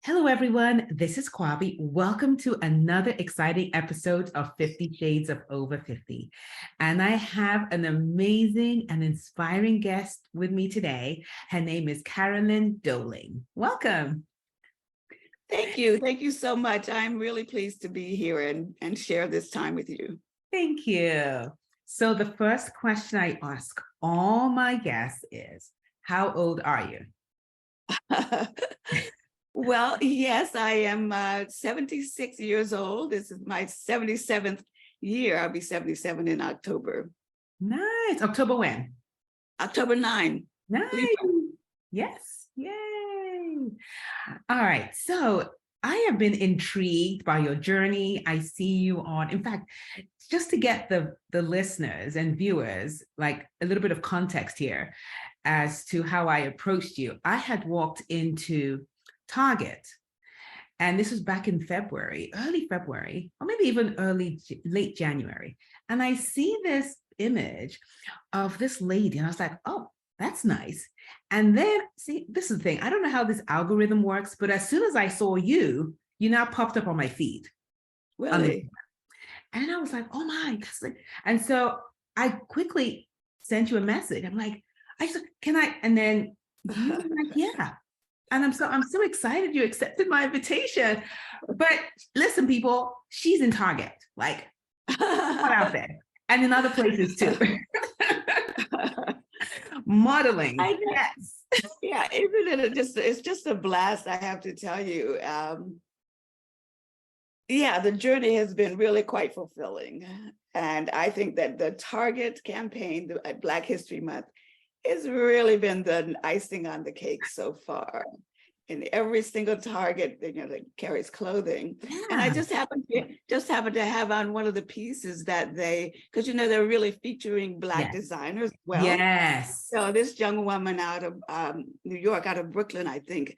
Hello, everyone. This is Kwavi. Welcome to another exciting episode of 50 Shades of Over 50. And I have an amazing and inspiring guest with me today. Her name is Carolyn Doelling. Welcome. Thank you. Thank you so much. I'm really pleased to be here and share this time with you. Thank you. So the first question I ask all my guests is, how old are you? Well, yes, I am 76 years old. This is my 77th year. I'll be 77 in October. Nice. October when? October 9. Nice. Yes. Yay. All right. So I have been intrigued by your journey. I see you on, in fact, just to get the listeners and viewers, like a little bit of context here as to how I approached you. I had walked into Target, and this was back in February, early February, or maybe even late January. And I see this image of this lady, and I was like, oh, that's nice. And then, see, this is the thing. I don't know how this algorithm works, but as soon as I saw you, you now popped up on my feed. Really? And I was like, oh my, that's like, and so I quickly sent you a message. I'm like, I said, can I? And then you were like, yeah. And I'm so excited you accepted my invitation. But listen, people, she's in Target, like not out there, and in other places too. Modeling. Yes. Yeah, isn't it it's just a blast, I have to tell you. Yeah, the journey has been really quite fulfilling. And I think that the Target campaign at Black History Month has really been the icing on the cake so far. In every single Target, that carries clothing, and I just happened to have on one of the pieces that because they're really featuring Black designers. Well, yes. So this young woman out of New York, out of Brooklyn, I think,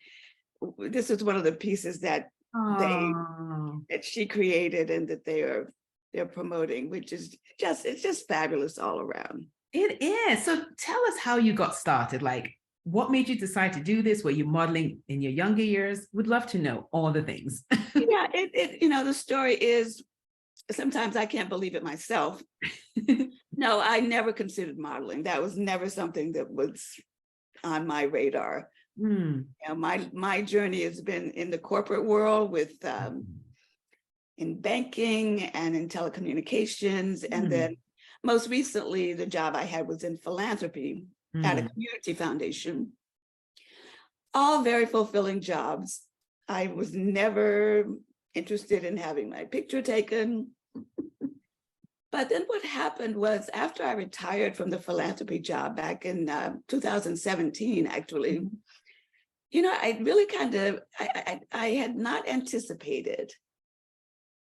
this is one of the pieces that that she created and that they're promoting, which is it's just fabulous all around. It is. So tell us how you got started. Like, what made you decide to do this? Were you modeling in your younger years? Would love to know all the things. Yeah, the story is, sometimes I can't believe it myself. No, I never considered modeling. That was never something that was on my radar. My journey has been in the corporate world with in banking and in telecommunications, and then most recently, the job I had was in philanthropy at a community foundation. All very fulfilling jobs. I was never interested in having my picture taken. But then what happened was, after I retired from the philanthropy job back in 2017, actually, I really I had not anticipated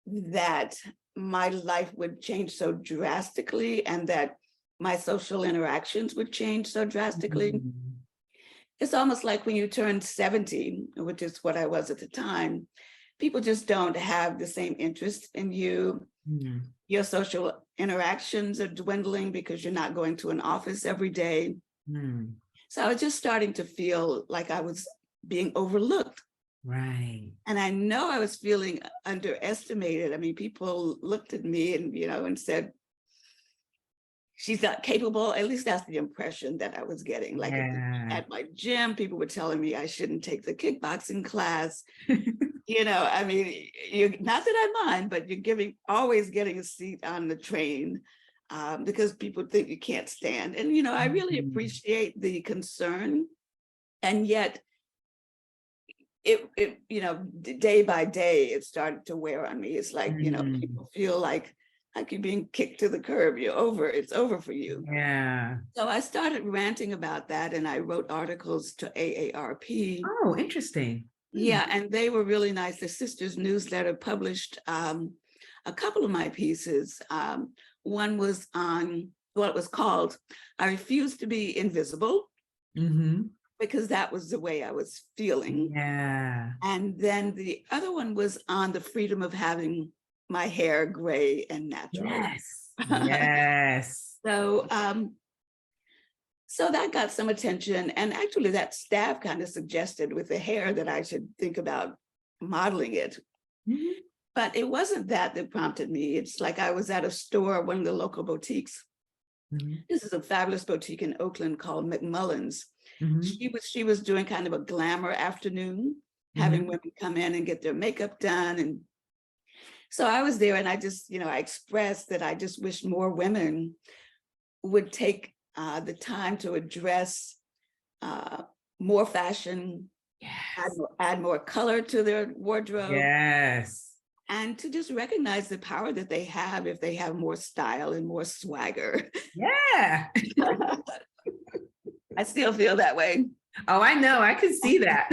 that my life would change so drastically and that my social interactions would change so drastically. It's almost like when you turn 70, which is what I was at the time, people just don't have the same interest in you. Your social interactions are dwindling because you're not going to an office every day. So I was just starting to feel like I was being overlooked. Right. And I know I was feeling underestimated. I mean, people looked at me and said, she's not capable. At least that's the impression that I was getting. Like at my gym, people were telling me I shouldn't take the kickboxing class. I mean, not that I mind, but you're always getting a seat on the train because people think you can't stand. And, I really appreciate the concern. And yet, it day by day, it started to wear on me. It's like, people feel like you're being kicked to the curb. You're over. It's over for you. Yeah. So I started ranting about that, and I wrote articles to AARP. Oh, interesting. Yeah, and they were really nice. The Sisters newsletter published a couple of my pieces. One was on, it was called "I Refuse to Be Invisible," because that was the way I was feeling. Yeah. And then the other one was on the freedom of having my hair gray and natural. Yes. Yes. So that got some attention. And actually that staff kind of suggested with the hair that I should think about modeling it. Mhm. But it wasn't that prompted me. It's like I was at a store, one of the local boutiques. Mhm. This is a fabulous boutique in Oakland called McMullen's. Mhm. She was doing kind of a glamour afternoon, having Mhm. women come in and get their makeup done. And so I was there, and I just, I expressed that I just wish more women would take the time to address more fashion, Yes. add more color to their wardrobe, Yes. and to just recognize the power that they have if they have more style and more swagger. Yeah. I still feel that way. Oh, I know. I can see that.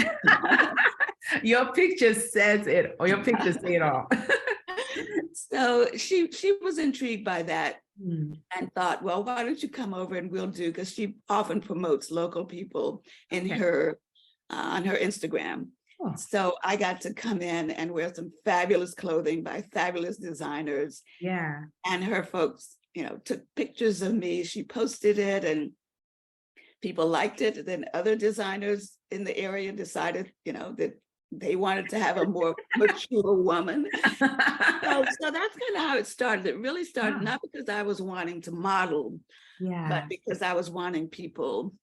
Your picture says it, or your pictures say it all. So she was intrigued by that Hmm. and thought, well, why don't you come over and we'll do, because she often promotes local people in Okay. her on her Instagram. Oh, So I got to come in and wear some fabulous clothing by fabulous designers. yeah. And her folks, took pictures of me. She posted it and people liked it. Then other designers in the area decided, that they wanted to have a more mature woman. So that's kind of how it started. It really started Wow. not because I was wanting to model, but Yeah. because I was wanting people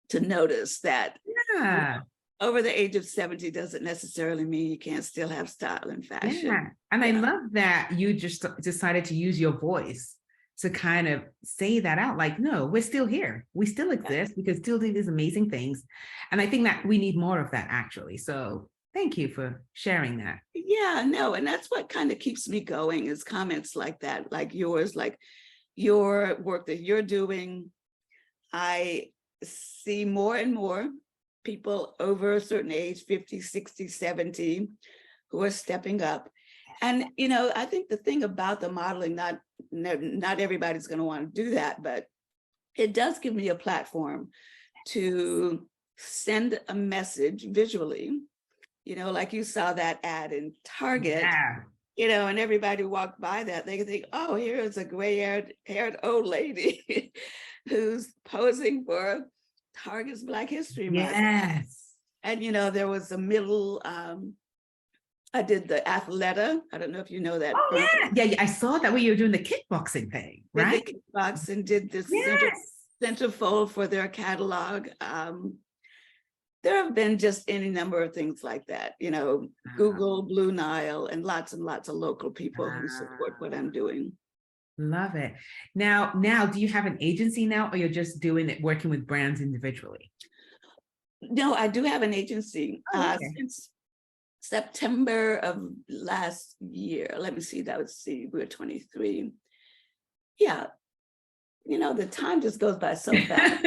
to notice that Yeah. over the age of 70 doesn't necessarily mean you can't still have style and Yeah. fashion. And I Yeah. love that you just decided to use your voice to kind of say that out. Like, no, we're still here. We still exist. We can still do these amazing things. And I think that we need more of that, actually. So thank you for sharing that. Yeah, no, and that's what kind of keeps me going is comments like that, like yours, like your work that you're doing. I see more and more people over a certain age, 50, 60, 70, who are stepping up. And, I think the thing about the modeling, not everybody's going to want to do that, but it does give me a platform to send a message visually, like you saw that ad in Target, Yeah. and everybody walked by that, they think, oh, here's a gray-haired old lady who's posing for Target's Black History Month. Yes. And, there was a middle, I did the Athleta. I don't know if you know that Oh, firm. yeah. Yeah. I saw that when you were doing the kickboxing thing, Did right? the kickbox and did this Yes. centerfold for their catalog. There have been just any number of things like that, Google, Blue Nile, and lots of local people who support what I'm doing. Love it. Now, do you have an agency now, or you're just doing it, working with brands individually? No, I do have an agency Oh, okay. since September of last year. Let me see, we're 23. Yeah, the time just goes by so fast.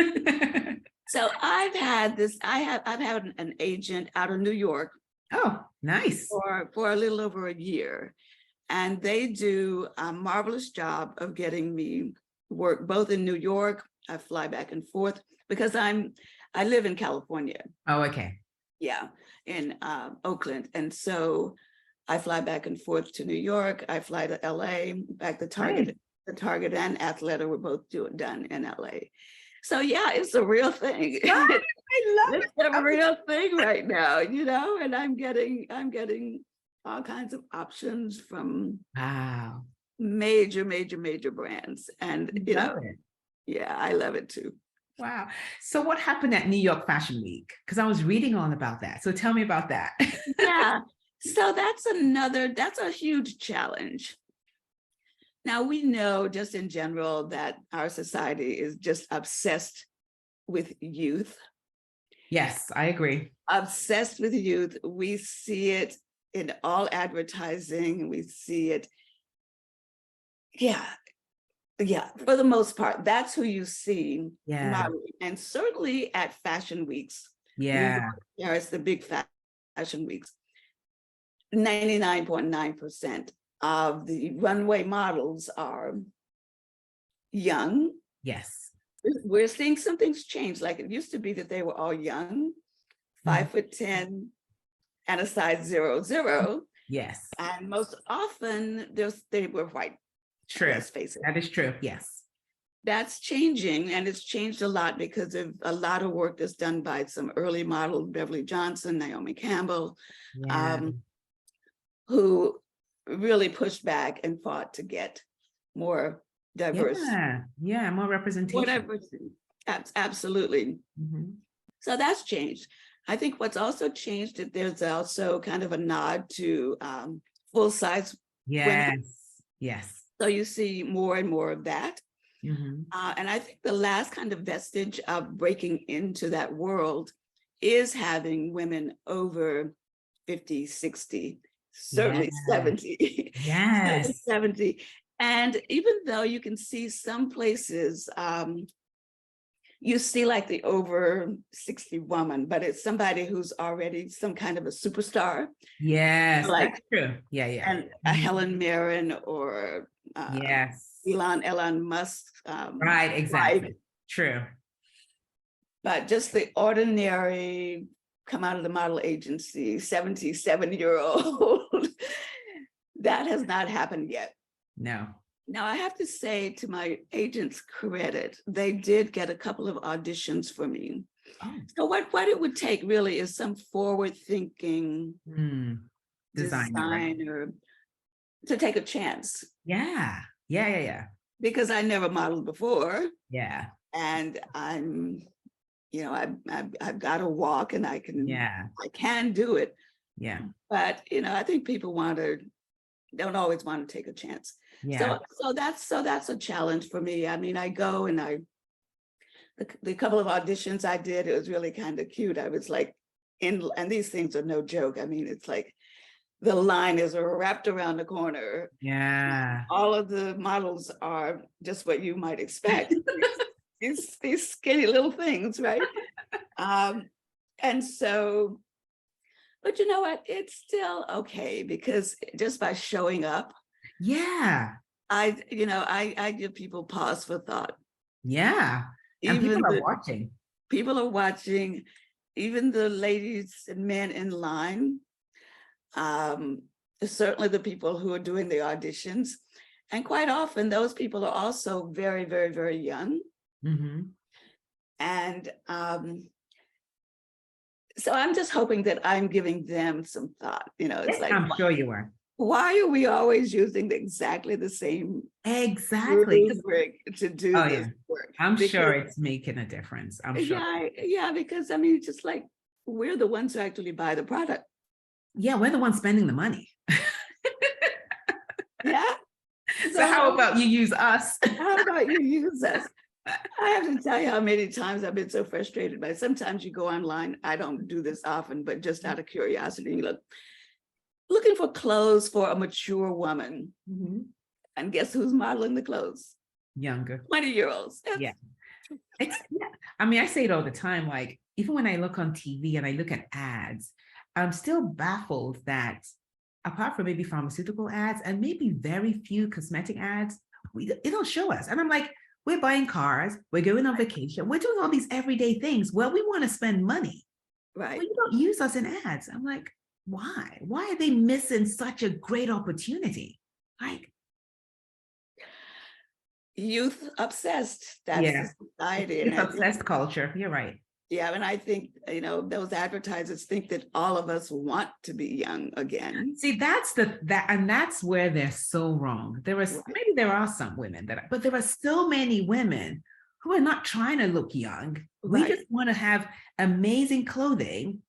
So I've had an agent out of New York Oh, nice. for a little over a year. And they do a marvelous job of getting me work both in New York. I fly back and forth because I live in California. Oh, okay. Yeah, in Oakland. And so I fly back and forth to New York. I fly to LA, back to Target. Nice. The Target and Athleta were both done in LA. So yeah, it's a real thing. Right. I love It's a real thing right now, and I'm getting all kinds of options from it. Wow. major brands. And Love it. yeah, I love it too. Wow. So what happened at New York Fashion Week? Because I was reading all about that. So tell me about that. Yeah. So that's a huge challenge. Now we know just in general that our society is just obsessed with youth. Yes, I agree. Obsessed with youth. We see it in all advertising. We see it. Yeah. Yeah, for the most part, that's who you see. Yeah. And certainly at fashion weeks, New Yeah. York, Paris, the big fashion weeks, 99.9% of the runway models are young. Yes. We're seeing some things change. Like it used to be that they were all young, 5'10", and a size 00. Yes. And most often they were white. True. Let's face it. That is true. Yes. That's changing, and it's changed a lot because of a lot of work that's done by some early models, Beverly Johnson, Naomi Campbell, Yeah. who really pushed back and fought to get more diverse. Yeah, more representation. Whatever. Absolutely. Mhm. So that's changed. I think what's also changed is there's also kind of a nod to full-size women. Yes. So you see more and more of that. Mhm. And I think the last kind of vestige of breaking into that world is having women over 50, 60, certainly Yeah. 70, Yes. 70. And even though you can see some places, you see like the over 60 woman, but it's somebody who's already some kind of a superstar. Yes, Like, that's true. Yeah. and a Mhm. Helen Mirren or Yes. Elon Musk. Right, exactly. Wife. True. But just the ordinary come out of the model agency, 77-year-old, that has not happened yet. No. Now, I have to say, to my agent's credit, they did get a couple of auditions for me. Oh. So what it would take really is some forward-thinking designer to take a chance. Yeah. Because I never modeled before. Yeah. And I'm, I've got to walk and I can do it. Yeah. But, I think people don't always want to take a chance. Yeah. So that's a challenge for me. I mean, I go and the couple of auditions I did, it was really kind of cute. I was like, and these things are no joke. I mean, it's like the line is wrapped around the corner. Yeah. All of the models are just what you might expect. these skinny little things, right? And so, but you know what? It's still okay because just by showing up, Yeah. I give people pause for thought. Yeah. And Even people are watching. People are watching, even the ladies and men in line, certainly the people who are doing the auditions. And quite often those people are also very, very, very young. Mm-hmm. And so I'm just hoping that I'm giving them some thought. It's like, I'm sure you are. Why are we always using exactly the same rubric to do this work? I'm sure it's making a difference. I'm sure. Yeah, because I mean, just like we're the ones who actually buy the product. Yeah, we're the ones spending the money. Yeah. So how about you use us? How about you use us? I have to tell you how many times I've been so frustrated by it. Sometimes you go online. I don't do this often, but just out of curiosity, you looking for clothes for a mature woman. Mm-hmm. And guess who's modeling the clothes? Younger. 20-year-olds. Yeah. I mean, I say it all the time. Like, even when I look on TV and I look at ads, I'm still baffled that apart from maybe pharmaceutical ads and maybe very few cosmetic ads, it don't show us. And I'm like, we're buying cars, we're going on vacation, we're doing all these everyday things. Well, we want to spend money. Right. Well, you don't use us in ads. I'm like, why? Why are they missing such a great opportunity? Like, youth obsessed. That's the society. It's obsessed culture. You're right. Yeah, and I think, those advertisers think that all of us want to be young again. See, that's where they're so wrong. Maybe there are some women but there are so many women who are not trying to look young. Right. We just want to have amazing clothing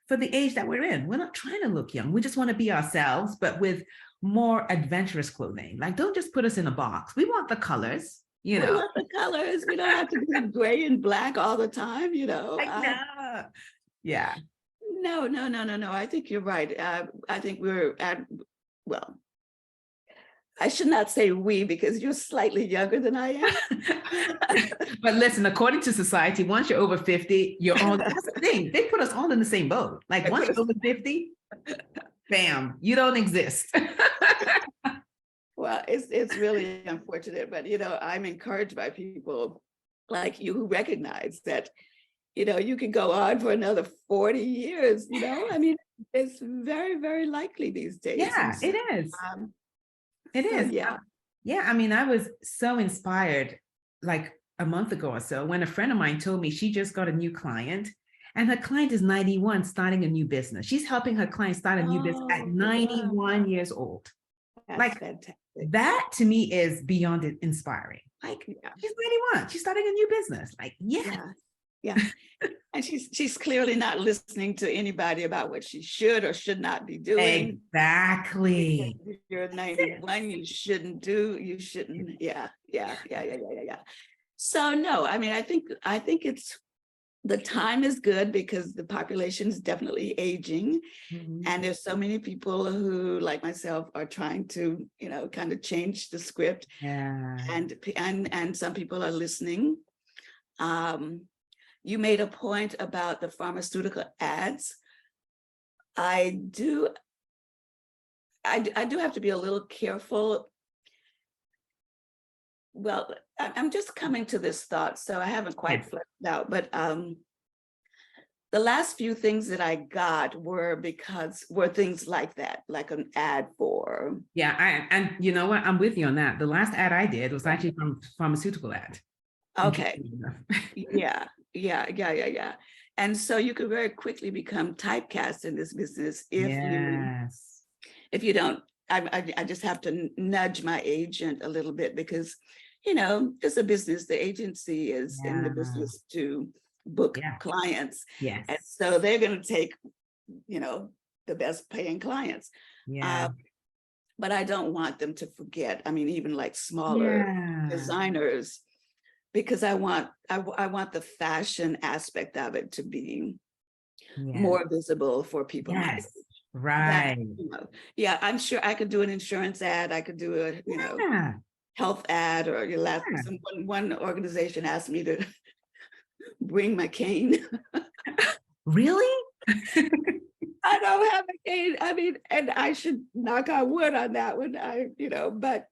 for the age that we're in. We're not trying to look young. We just want to be ourselves, but with more adventurous clothing. Like, don't just put us in a box. We want the colors. We want the colors. We don't have to be gray and black all the time, Yeah. No. I think you're right. I think we're I should not say we because you're slightly younger than I am. But listen, according to society, once you're over 50, you're all, that's the thing. They put us all in the same boat. Like once you're over 50, bam, you don't exist. Well, it's really unfortunate, but I'm encouraged by people like you who recognize that, you can go on for another 40 years, I mean, it's very, very likely these days. Yeah, so, it is. It is. Yeah. Yeah, I mean, I was so inspired like a month ago or so when a friend of mine told me she just got a new client And her client is 91, starting a new business. She's helping her client start a new business at Oh, wow. 91 years old. That's Like fantastic. that to me is beyond inspiring. Like Yeah. she's 91, she's starting a new business. Like, yeah. Yeah. Yeah. And she's clearly not listening to anybody about what she should or should not be doing. Exactly. If you're 91, you shouldn't. Yeah. So no, I mean, I think it's the time is good because the population is definitely aging. Mhm. And there's so many people who, like myself, are trying to, kind of change the script. Yeah. And some people are listening. You made a point about the pharmaceutical ads. I do have to be a little careful. Well, I'm just coming to this thought, so I haven't quite fleshed it out, but the last few things that I got were things like that, like an ad for. Yeah, and you know what? I'm with you on that. The last ad I did was actually from pharmaceutical ad. Okay. Yeah. And so you could very quickly become typecast in this business if you don't. I just have to nudge my agent a little bit because, it's a business. The agency is in the business to book clients. Yes. And so they're going to take, the best paying clients. Yeah. But I don't want them to forget. I mean, even like smaller designers, because I want the fashion aspect of it to be more visible for people. Yes. Right. Yeah, I'm sure I could do an insurance ad. I could do a, health ad, or one organization asked me to bring my cane. Really? I don't have a cane. I mean, and I should knock on wood on that one. But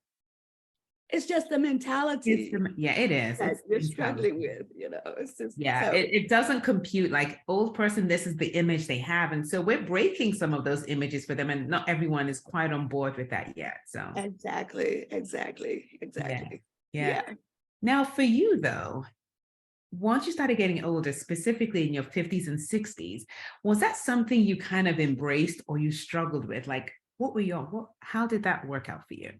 it's just the mentality. It is. That you're struggling with, it's just. It doesn't compute. Like old person, this is the image they have. And so we're breaking some of those images for them. And not everyone is quite on board with that yet. So Exactly. Yeah. Now for you though, once you started getting older, specifically in your 50s and 60s, was that something you kind of embraced or you struggled with? Like how did that work out for you?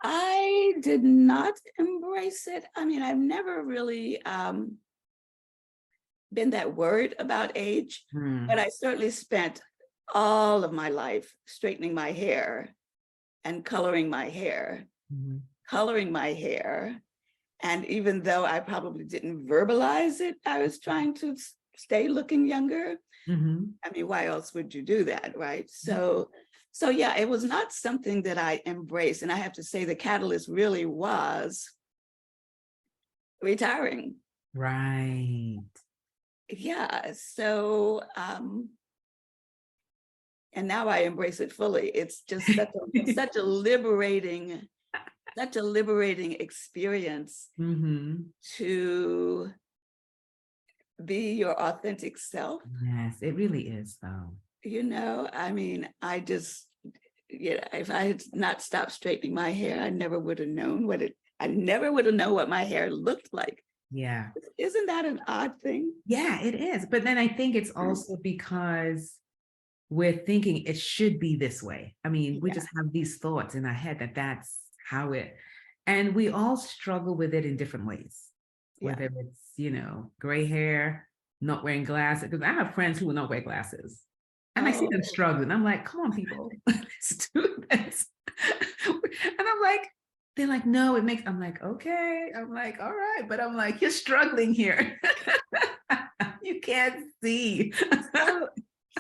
I did not embrace it. I mean, I've never really been that worried about age, but I certainly spent all of my life straightening my hair and coloring my hair. And even though I probably didn't verbalize it, I was trying to stay looking younger. I mean, why else would you do that, right? So yeah, it was not something that I embraced. And I have to say the catalyst really was retiring. Right. Yeah. So, and now I embrace it fully. It's just such a liberating experience to be your authentic self. Yes, it really is though. I mean, if I had not stopped straightening my hair, I never would have known what my hair looked like. Yeah. Isn't that an odd thing? Yeah, it is. But then I think it's also because we're thinking it should be this way. I mean, we just have these thoughts in our head that that's how it, and we all struggle with it in different ways, whether it's, gray hair, not wearing glasses, because I have friends who will not wear glasses. And I see them struggling. I'm like, come on, people, let's do this. And I'm like, they're like, no, it makes, I'm like, okay. I'm like, all right. But I'm like, you're struggling here. You can't see.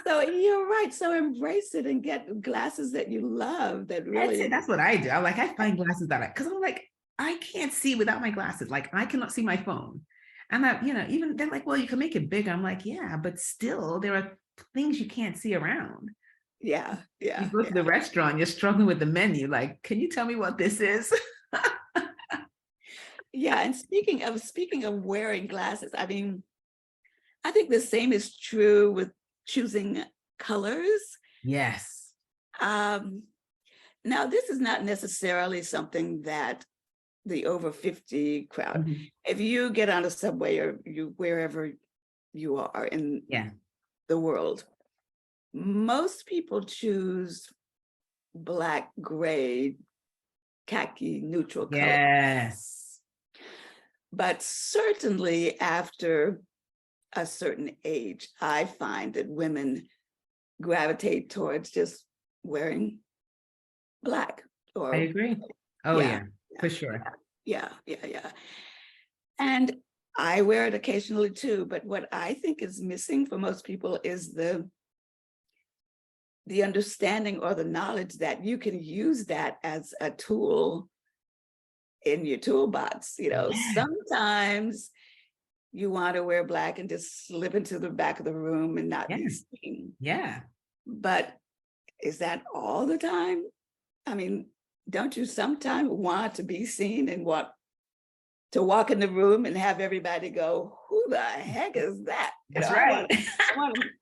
So you're right. So embrace it and get glasses that you love. That's what I do. I find glasses that because I'm like, I can't see without my glasses. Like I cannot see my phone. And even they're like, well, you can make it bigger. I'm like, yeah, but still there are things you can't see around. Yeah. You go to the restaurant, you're struggling with the menu. Like, can you tell me what this is? Yeah. And speaking of wearing glasses, I mean, I think the same is true with choosing colors. Yes. Now, this is not necessarily something that the over 50 crowd, if you get on a subway or wherever you are in Yeah. the world. Most people choose black, gray, khaki, neutral color. Yes. But certainly after a certain age, I find that women gravitate towards just wearing black I or agree. Oh yeah, yeah, for sure. yeah. And I wear it occasionally too, but what I think is missing for most people is the understanding or the knowledge that you can use that as a tool in your toolbox. Yeah. Sometimes you want to wear black and just slip into the back of the room and not be Yeah. seen. Yeah. But is that all the time? I mean, don't you sometimes want to be seen and want to walk in the room and have everybody go, who the heck is that? That's right.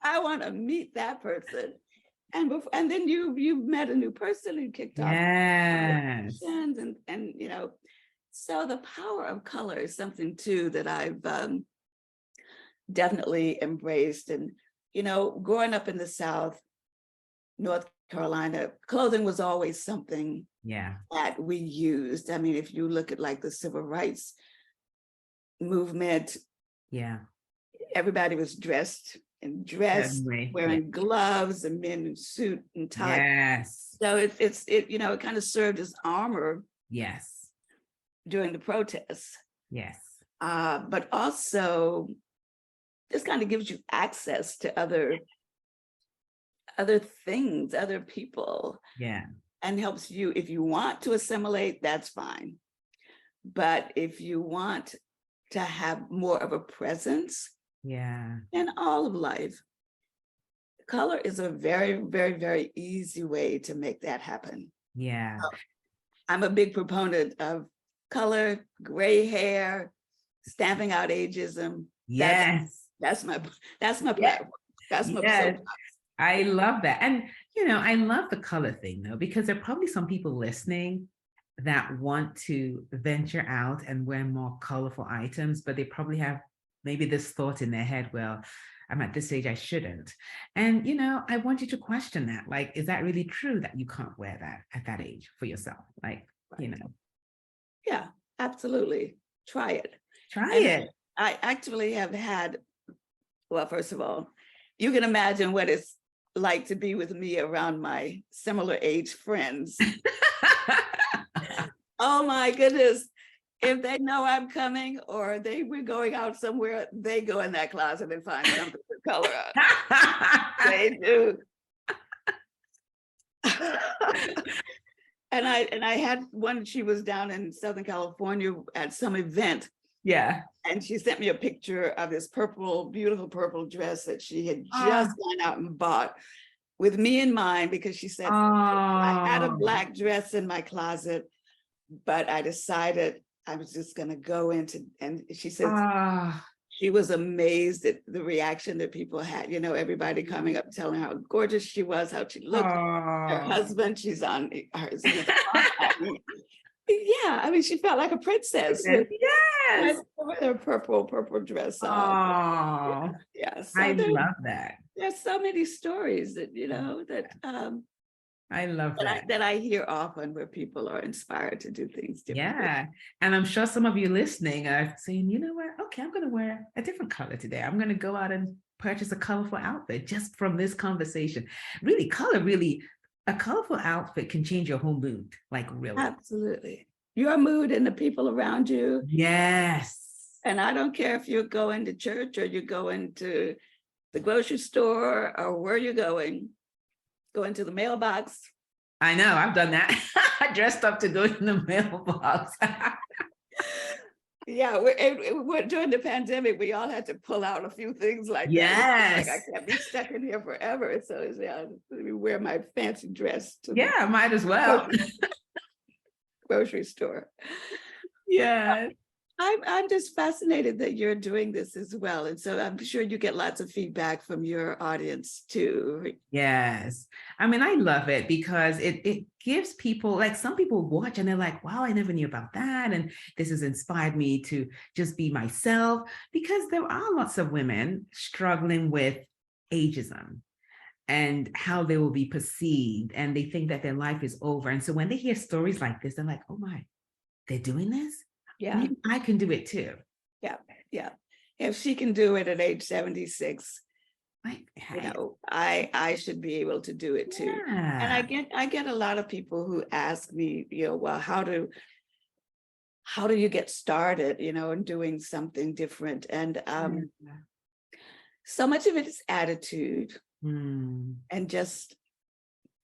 I want to meet that person. And then you met a new person and kicked off Yes. conversations and so the power of color is something too that I've definitely embraced. And growing up in the South, North Carolina, clothing was always something Yeah. that we used. I mean, if you look at like the civil rights movement, Yeah. everybody was dressed in dress, Definitely. wearing gloves, and men in suit and tie. Yes. So it kind of served as armor Yes. during the protests. Yes. But also this kind of gives you access to other things, other people, Yeah. and helps you. If you want to assimilate, that's fine. But if you want to have more of a presence Yeah. in all of life, color is a very, very, very easy way to make that happen. Yeah. I'm a big proponent of color, gray hair, stamping out ageism. Yes. That's my Yeah. platform. That's my Yes. soapbox. I love that. And, I love the color thing though, because there are probably some people listening that want to venture out and wear more colorful items, but they probably have maybe this thought in their head, well, I'm at this age, I shouldn't. And, I want you to question that. Like, is that really true that you can't wear that at that age for yourself? Like, Yeah, absolutely. Try it. Try And it. I actually have had, well, first of all, you can imagine what it's like to be with me around my similar age friends. Oh my goodness. If they know I'm coming or we're going out somewhere, they go in that closet and find something to color up. They do. And I had one, she was down in Southern California at some event. Yeah. And she sent me a picture of this beautiful purple dress that she had just gone out and bought with me in mind, because she said, I had a black dress in my closet, but I decided I was just going to go into, and she says, she was amazed at the reaction that people had, everybody coming up, telling how gorgeous she was, how she looked. Her husband, she's on hers. Yeah, I mean, she felt like a princess. Yes. With her purple dress on. Yeah. So I love that. There's so many stories that, I love that. That I hear often where people are inspired to do things differently. Yeah. And I'm sure some of you listening are saying, you know what? Okay, I'm going to wear a different color today. I'm going to go out and purchase a colorful outfit just from this conversation. Really, a colorful outfit can change your whole mood. Like really. Absolutely. Your mood and the people around you. Yes. And I don't care if you're going to church or you're going to the grocery store or where you're going to the mailbox. I know, I've done that. I dressed up to go in the mailbox. Yeah, during the pandemic, we all had to pull out a few things like that. Yes. Like, I can't be stuck in here forever. So let me wear my fancy dress to might as well. Grocery store. Yeah. I'm just fascinated that you're doing this as well. And so I'm sure you get lots of feedback from your audience too. Yes. I mean, I love it because it gives people, like some people watch and they're like, wow, I never knew about that. And this has inspired me to just be myself, because there are lots of women struggling with ageism and how they will be perceived. And they think that their life is over. And so when they hear stories like this, they're like, oh my, they're doing this? Yeah. Maybe I can do it too. Yeah. Yeah. If she can do it at age 76, Like, you know, I should be able to do it too. yeah. And I get a lot of people who ask me, you know, well, how do you get started, you know, in doing something different? And so much of it is attitude and just,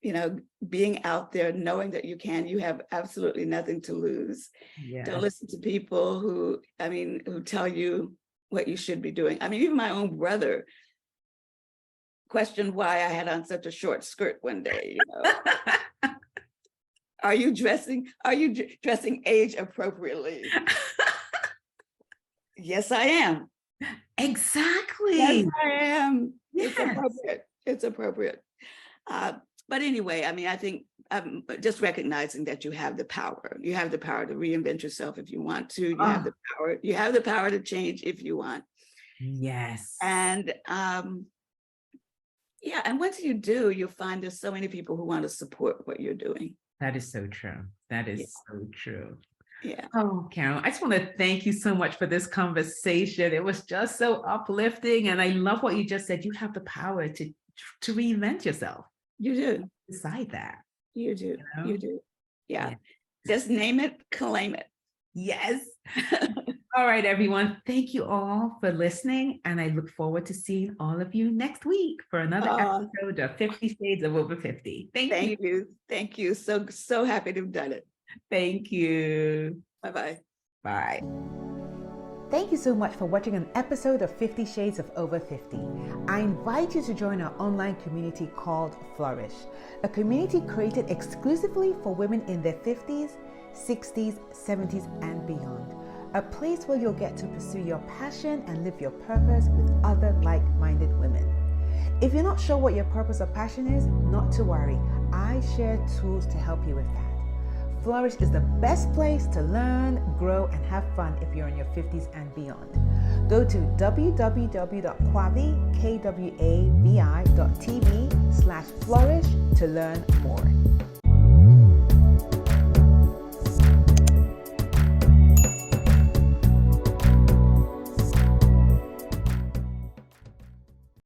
you know, being out there, knowing that you have absolutely nothing to lose. Yeah. Don't listen to people who tell you what you should be doing. I mean, even my own brother questioned why I had on such a short skirt one day, you know. Are you dressing age appropriately? Yes, I am. Exactly. Yes, I am. Yes. It's appropriate. But anyway, I mean, I think just recognizing that you have the power. You have the power to reinvent yourself if you want to. You have the power. You have the power to change if you want. Yes. And yeah, and once you do, you'll find there's so many people who want to support what you're doing. That is so true. That is so true. Yeah. Oh, Carol, I just want to thank you so much for this conversation. It was just so uplifting. And I love what you just said. You have the power to reinvent yourself. You do. Decide that. You do. You know? You do. Yeah. Just name it, claim it. Yes. All right, everyone. Thank you all for listening. And I look forward to seeing all of you next week for another episode of 50 Shades of Over 50. Thank you. Thank you. So happy to have done it. Thank you. Bye-bye. Bye. Thank you so much for watching an episode of 50 Shades of Over 50. I invite you to join our online community called Flourish, a community created exclusively for women in their 50s, 60s, 70s, and beyond. A place where you'll get to pursue your passion and live your purpose with other like-minded women. If you're not sure what your purpose or passion is, not to worry. I share tools to help you with that. Flourish is the best place to learn, grow, and have fun if you're in your 50s and beyond. Go to www.kwavi.tv/flourish to learn more.